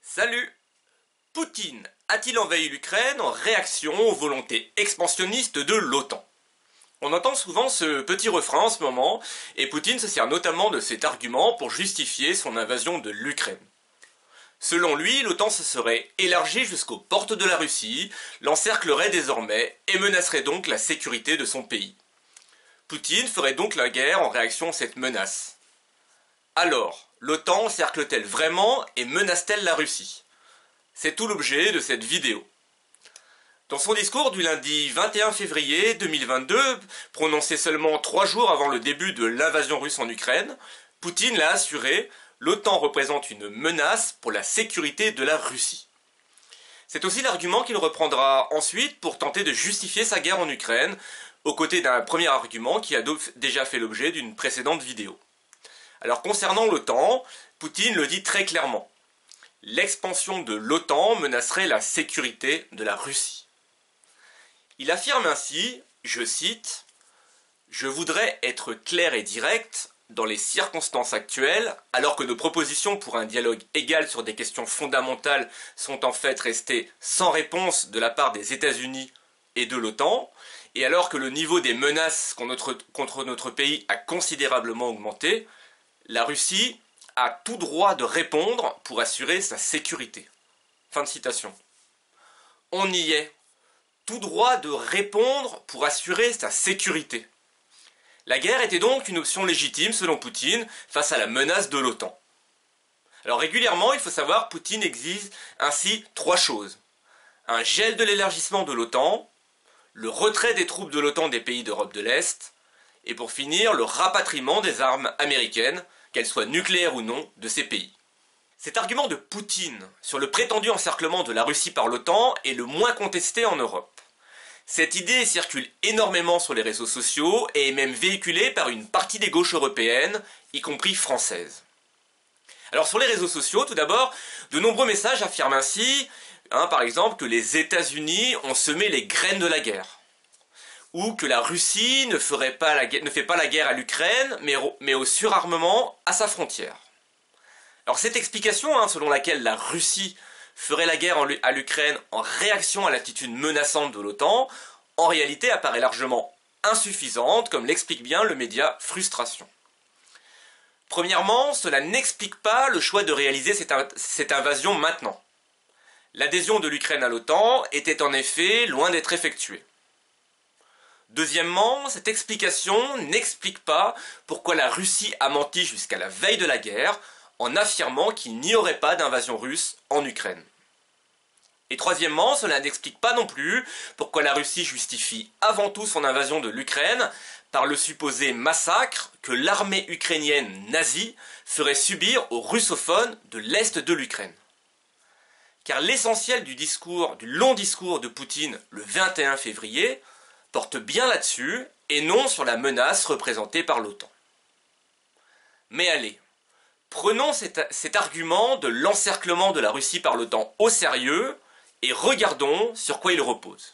Salut! Poutine a-t-il envahi l'Ukraine en réaction aux volontés expansionnistes de l'OTAN? On entend souvent ce petit refrain en ce moment, et Poutine se sert notamment de cet argument pour justifier son invasion de l'Ukraine. Selon lui, l'OTAN se serait élargie jusqu'aux portes de la Russie, l'encerclerait désormais et menacerait donc la sécurité de son pays. Poutine ferait donc la guerre en réaction à cette menace. Alors, l'OTAN encercle-t-elle vraiment et menace-t-elle la Russie? C'est tout l'objet de cette vidéo. Dans son discours du lundi 21 février 2022, prononcé seulement 3 jours avant le début de l'invasion russe en Ukraine, Poutine l'a assuré, l'OTAN représente une menace pour la sécurité de la Russie. C'est aussi l'argument qu'il reprendra ensuite pour tenter de justifier sa guerre en Ukraine, aux côtés d'un premier argument qui a déjà fait l'objet d'une précédente vidéo. Alors concernant l'OTAN, Poutine le dit très clairement. L'expansion de l'OTAN menacerait la sécurité de la Russie. Il affirme ainsi, je cite, « Je voudrais être clair et direct dans les circonstances actuelles, alors que nos propositions pour un dialogue égal sur des questions fondamentales sont en fait restées sans réponse de la part des États-Unis et de l'OTAN, et alors que le niveau des menaces contre notre pays a considérablement augmenté, la Russie a tout droit de répondre pour assurer sa sécurité. » Fin de citation. On y est. Tout droit de répondre pour assurer sa sécurité. La guerre était donc une option légitime selon Poutine face à la menace de l'OTAN. Alors régulièrement, il faut savoir, Poutine exige ainsi 3 choses. Un gel de l'élargissement de l'OTAN, le retrait des troupes de l'OTAN des pays d'Europe de l'Est, et pour finir, le rapatriement des armes américaines, qu'elles soient nucléaires ou non, de ces pays. Cet argument de Poutine sur le prétendu encerclement de la Russie par l'OTAN est le moins contesté en Europe. Cette idée circule énormément sur les réseaux sociaux et est même véhiculée par une partie des gauches européennes, y compris françaises. Alors sur les réseaux sociaux, tout d'abord, de nombreux messages affirment ainsi, par exemple, que les États-Unis ont semé les graines de la guerre, ou que la Russie ne fait pas la guerre à l'Ukraine, mais au surarmement à sa frontière. Alors cette explication, selon laquelle la Russie ferait la guerre à l'Ukraine en réaction à l'attitude menaçante de l'OTAN, en réalité apparaît largement insuffisante, comme l'explique bien le média Frustration. Premièrement, cela n'explique pas le choix de réaliser cette invasion maintenant. L'adhésion de l'Ukraine à l'OTAN était en effet loin d'être effectuée. Deuxièmement, cette explication n'explique pas pourquoi la Russie a menti jusqu'à la veille de la guerre, en affirmant qu'il n'y aurait pas d'invasion russe en Ukraine. Et troisièmement, cela n'explique pas non plus pourquoi la Russie justifie avant tout son invasion de l'Ukraine par le supposé massacre que l'armée ukrainienne nazie ferait subir aux russophones de l'Est de l'Ukraine. Car l'essentiel du long discours de Poutine le 21 février porte bien là-dessus et non sur la menace représentée par l'OTAN. Mais allez, prenons cet argument de l'encerclement de la Russie par l'OTAN au sérieux et regardons sur quoi il repose.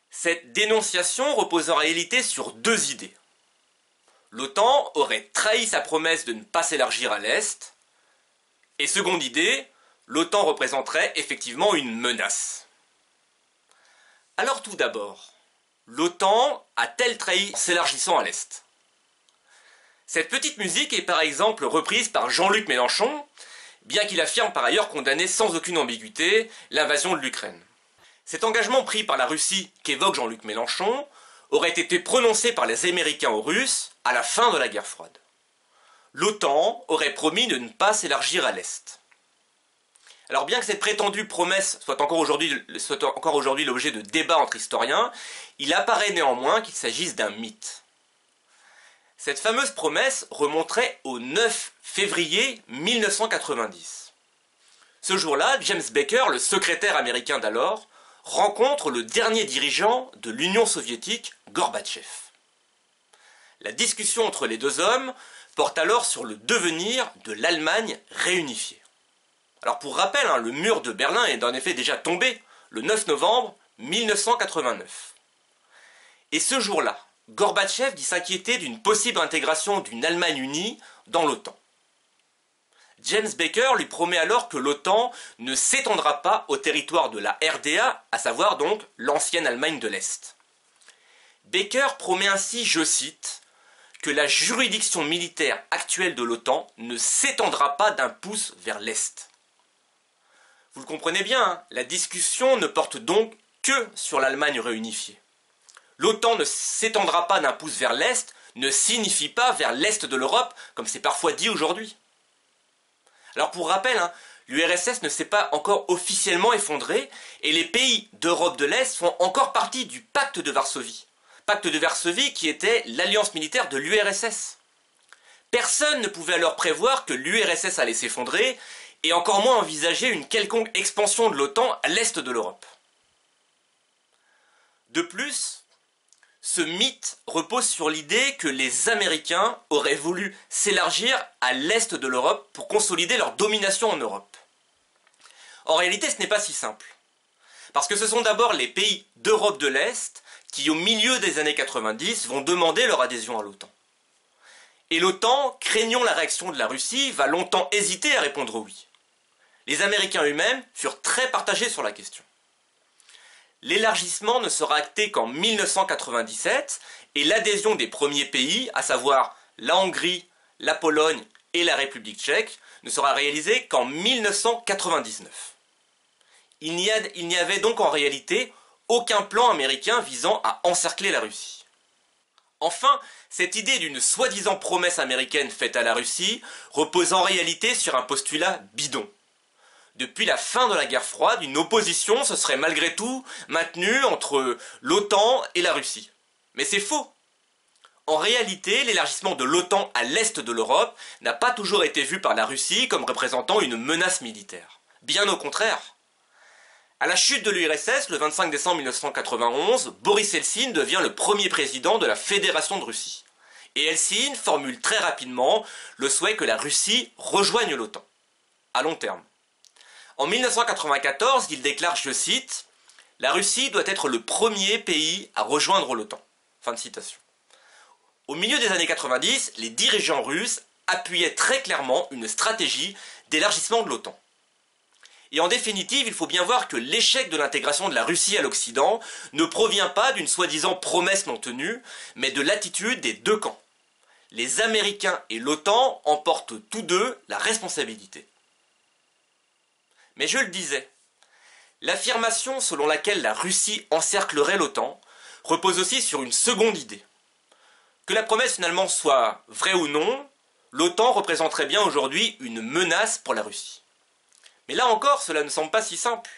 Cette dénonciation repose en réalité sur 2 idées. L'OTAN aurait trahi sa promesse de ne pas s'élargir à l'Est, et seconde idée, l'OTAN représenterait effectivement une menace. Alors tout d'abord, l'OTAN a-t-elle trahi s'élargissant à l'Est ? Cette petite musique est par exemple reprise par Jean-Luc Mélenchon, bien qu'il affirme par ailleurs condamner sans aucune ambiguïté l'invasion de l'Ukraine. Cet engagement pris par la Russie qu'évoque Jean-Luc Mélenchon aurait été prononcé par les Américains aux Russes à la fin de la guerre froide. L'OTAN aurait promis de ne pas s'élargir à l'Est. Alors bien que cette prétendue promesse soit encore aujourd'hui l'objet de débats entre historiens, il apparaît néanmoins qu'il s'agisse d'un mythe. Cette fameuse promesse remonterait au 9 février 1990. Ce jour-là, James Baker, le secrétaire américain d'alors, rencontre le dernier dirigeant de l'Union soviétique, Gorbatchev. La discussion entre les 2 hommes porte alors sur le devenir de l'Allemagne réunifiée. Alors pour rappel, le mur de Berlin est en effet déjà tombé le 9 novembre 1989. Et ce jour-là, Gorbatchev dit s'inquiéter d'une possible intégration d'une Allemagne unie dans l'OTAN. James Baker lui promet alors que l'OTAN ne s'étendra pas au territoire de la RDA, à savoir donc l'ancienne Allemagne de l'Est. Baker promet ainsi, je cite, que la juridiction militaire actuelle de l'OTAN ne s'étendra pas d'un pouce vers l'Est. Vous le comprenez bien, hein, la discussion ne porte donc que sur l'Allemagne réunifiée. L'OTAN ne s'étendra pas d'un pouce vers l'Est ne signifie pas vers l'Est de l'Europe, comme c'est parfois dit aujourd'hui. Alors pour rappel, hein, l'URSS ne s'est pas encore officiellement effondrée et les pays d'Europe de l'Est font encore partie du pacte de Varsovie. Pacte de Varsovie qui était l'alliance militaire de l'URSS. Personne ne pouvait alors prévoir que l'URSS allait s'effondrer et encore moins envisager une quelconque expansion de l'OTAN à l'est de l'Europe. De plus, ce mythe repose sur l'idée que les Américains auraient voulu s'élargir à l'est de l'Europe pour consolider leur domination en Europe. En réalité, ce n'est pas si simple. Parce que ce sont d'abord les pays d'Europe de l'Est qui, au milieu des années 90, vont demander leur adhésion à l'OTAN. Et l'OTAN, craignant la réaction de la Russie, va longtemps hésiter à répondre oui. Les Américains eux-mêmes furent très partagés sur la question. L'élargissement ne sera acté qu'en 1997 et l'adhésion des premiers pays, à savoir la Hongrie, la Pologne et la République tchèque, ne sera réalisée qu'en 1999. Il n'y avait donc en réalité aucun plan américain visant à encercler la Russie. Enfin, cette idée d'une soi-disant promesse américaine faite à la Russie repose en réalité sur un postulat bidon. Depuis la fin de la guerre froide, une opposition se serait malgré tout maintenue entre l'OTAN et la Russie. Mais c'est faux. En réalité, l'élargissement de l'OTAN à l'est de l'Europe n'a pas toujours été vu par la Russie comme représentant une menace militaire. Bien au contraire. À la chute de l'URSS, le 25 décembre 1991, Boris Eltsine devient le premier président de la Fédération de Russie. Et Eltsine formule très rapidement le souhait que la Russie rejoigne l'OTAN, à long terme. En 1994, il déclare, je cite, « La Russie doit être le premier pays à rejoindre l'OTAN. » Fin de citation. Au milieu des années 90, les dirigeants russes appuyaient très clairement une stratégie d'élargissement de l'OTAN. Et en définitive, il faut bien voir que l'échec de l'intégration de la Russie à l'Occident ne provient pas d'une soi-disant promesse non tenue, mais de l'attitude des deux camps. Les Américains et l'OTAN en portent tous deux la responsabilité. Mais je le disais, l'affirmation selon laquelle la Russie encerclerait l'OTAN repose aussi sur une seconde idée. Que la promesse finalement soit vraie ou non, l'OTAN représenterait bien aujourd'hui une menace pour la Russie. Mais là encore, cela ne semble pas si simple.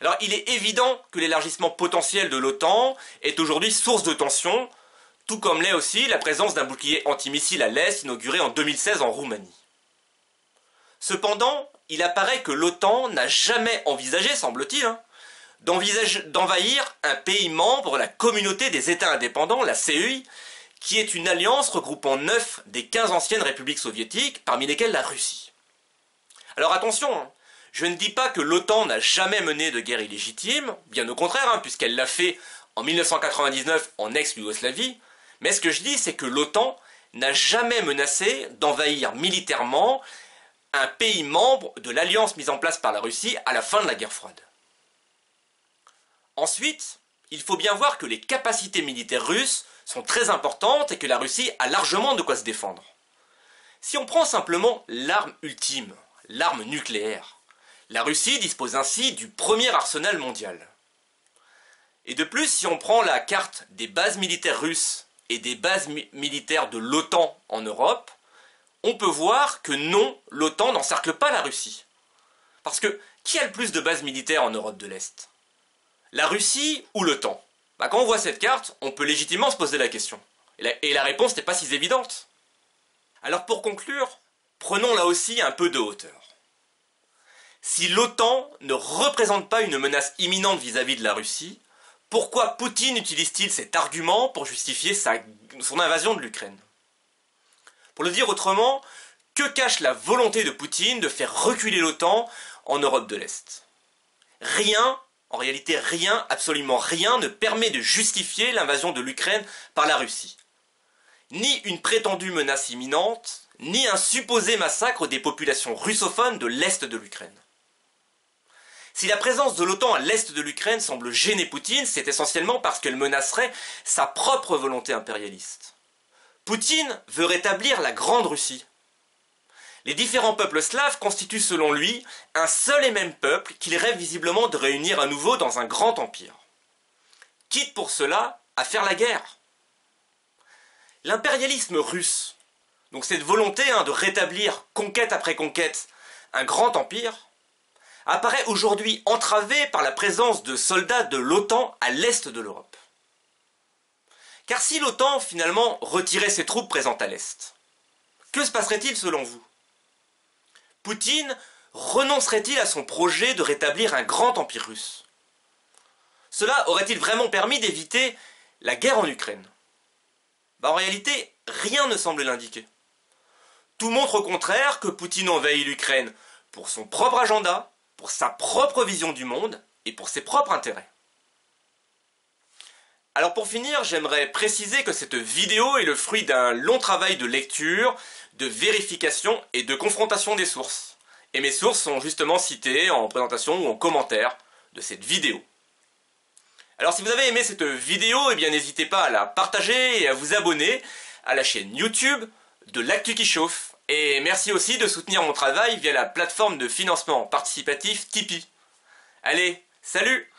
Alors il est évident que l'élargissement potentiel de l'OTAN est aujourd'hui source de tensions, tout comme l'est aussi la présence d'un bouclier antimissile à l'Est inauguré en 2016 en Roumanie. Cependant, il apparaît que l'OTAN n'a jamais envisagé, semble-t-il, d'envahir un pays membre de la communauté des États indépendants, la CEI, qui est une alliance regroupant 9 des 15 anciennes républiques soviétiques, parmi lesquelles la Russie. Alors attention, je ne dis pas que l'OTAN n'a jamais mené de guerre illégitime, bien au contraire, puisqu'elle l'a fait en 1999 en ex-Yougoslavie, mais ce que je dis, c'est que l'OTAN n'a jamais menacé d'envahir militairement un pays membre de l'alliance mise en place par la Russie à la fin de la guerre froide. Ensuite, il faut bien voir que les capacités militaires russes sont très importantes et que la Russie a largement de quoi se défendre. Si on prend simplement l'arme ultime, l'arme nucléaire, la Russie dispose ainsi du premier arsenal mondial. Et de plus, si on prend la carte des bases militaires russes et des bases militaires de l'OTAN en Europe, on peut voir que non, l'OTAN n'encercle pas la Russie. Parce que, qui a le plus de bases militaires en Europe de l'Est? La Russie ou l'OTAN? Quand on voit cette carte, on peut légitimement se poser la question. Et la réponse n'est pas si évidente. Alors pour conclure, prenons là aussi un peu de hauteur. Si l'OTAN ne représente pas une menace imminente vis-à-vis de la Russie, pourquoi Poutine utilise-t-il cet argument pour justifier son invasion de l'Ukraine? Pour le dire autrement, que cache la volonté de Poutine de faire reculer l'OTAN en Europe de l'Est? Rien, en réalité rien, absolument rien, ne permet de justifier l'invasion de l'Ukraine par la Russie. Ni une prétendue menace imminente, ni un supposé massacre des populations russophones de l'Est de l'Ukraine. Si la présence de l'OTAN à l'Est de l'Ukraine semble gêner Poutine, c'est essentiellement parce qu'elle menacerait sa propre volonté impérialiste. Poutine veut rétablir la Grande Russie. Les différents peuples slaves constituent selon lui un seul et même peuple qu'il rêve visiblement de réunir à nouveau dans un grand empire. Quitte pour cela à faire la guerre. L'impérialisme russe, donc cette volonté de rétablir, conquête après conquête, un grand empire, apparaît aujourd'hui entravé par la présence de soldats de l'OTAN à l'est de l'Europe. Car si l'OTAN finalement retirait ses troupes présentes à l'est, que se passerait-il selon vous ? Poutine renoncerait-il à son projet de rétablir un grand empire russe? Cela aurait-il vraiment permis d'éviter la guerre en Ukraine? En réalité, rien ne semble l'indiquer. Tout montre au contraire que Poutine envahit l'Ukraine pour son propre agenda, pour sa propre vision du monde et pour ses propres intérêts. Alors pour finir, j'aimerais préciser que cette vidéo est le fruit d'un long travail de lecture, de vérification et de confrontation des sources. Et mes sources sont justement citées en présentation ou en commentaire de cette vidéo. Alors si vous avez aimé cette vidéo, eh bien n'hésitez pas à la partager et à vous abonner à la chaîne YouTube de l'Actu qui chauffe. Et merci aussi de soutenir mon travail via la plateforme de financement participatif Tipeee. Allez, salut!